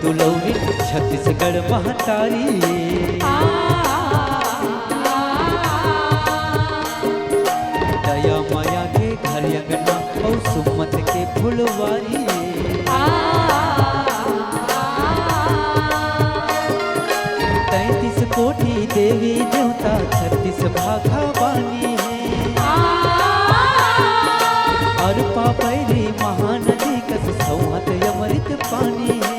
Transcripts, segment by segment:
दुलौरी छत्तीसगढ़ महतारी। दया माया के घर अंगना और सुमत के फुलवारी। 33 कोटि देवी देवता 36 भागा बानी है। और पापैली महानदी कस सौहत अमृत पानी है।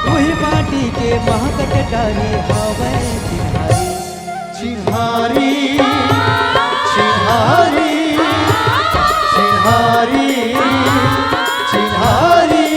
वही माटी के महकट डाली हवे चिन्हारी चिन्हारी चिन्हारी चिन्हारी।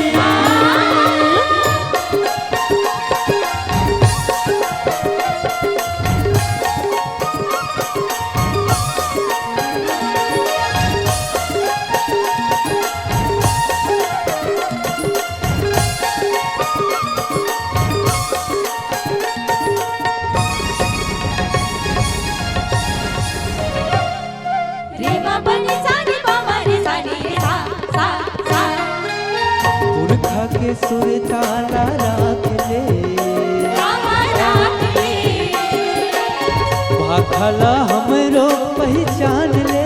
के सुर ताला राख ले भाखला हमरो पहचान ले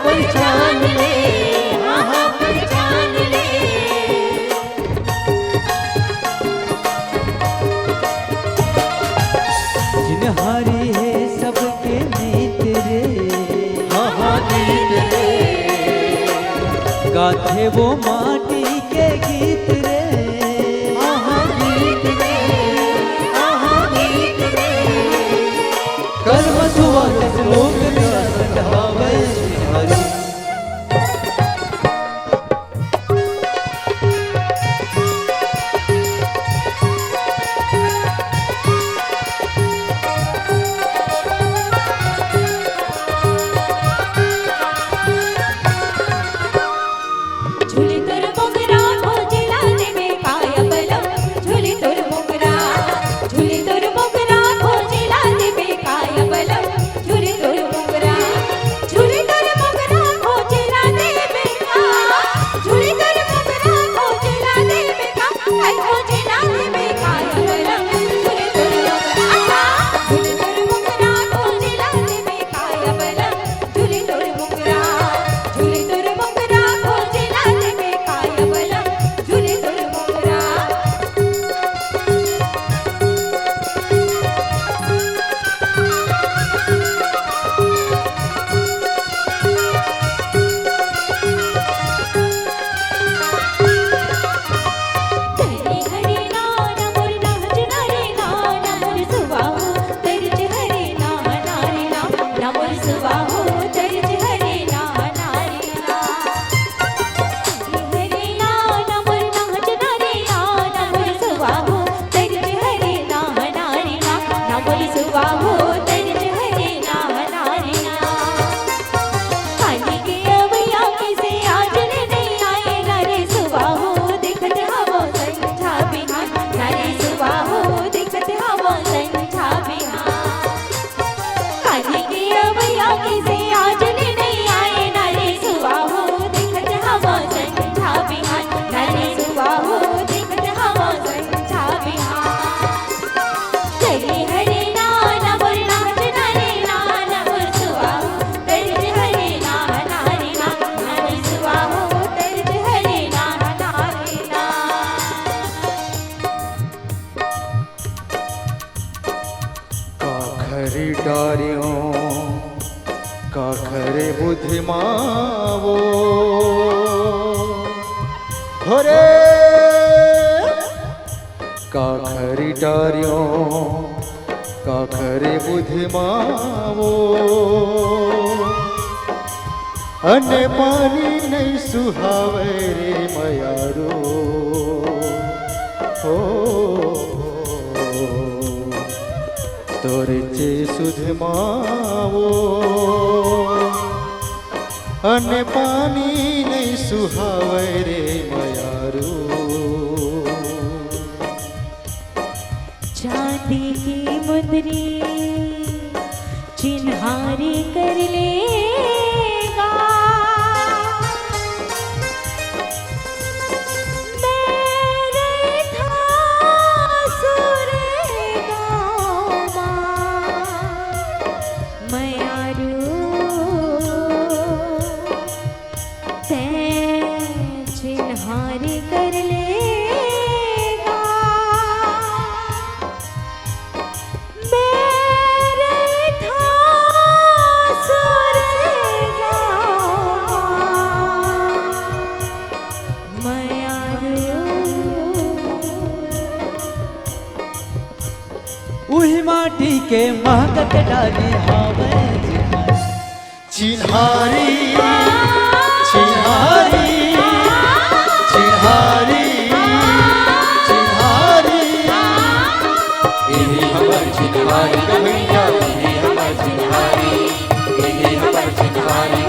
पहचान ले पहचान ले। जिनहारी है सबके नीत रे नीत रे। गाथे वो माटी के गीत रे गीत रे गीत रे। कर्म सुवर्ण श्लोक ढावे हरि। डारियों का खरे बुद्धिमावो होरे का खरी डारियों का खरे बुद्धिमावो। अने पानी नहीं सुहावे रे मयारो हो तोरे चे सुधमावो। अने पानी नहीं सुहावे रे मयारो। चांदी की मुंदरी चिन्हारी कर लेगा उही माटी के महकत डाली हवे चिन्हारी चिन्हारी चिन्हारी चिन्हारी इन्हीं हमर चिन्हारी भैया, इन्हीं हमर चिन्हारी, इन्हीं हमर चिन्हारी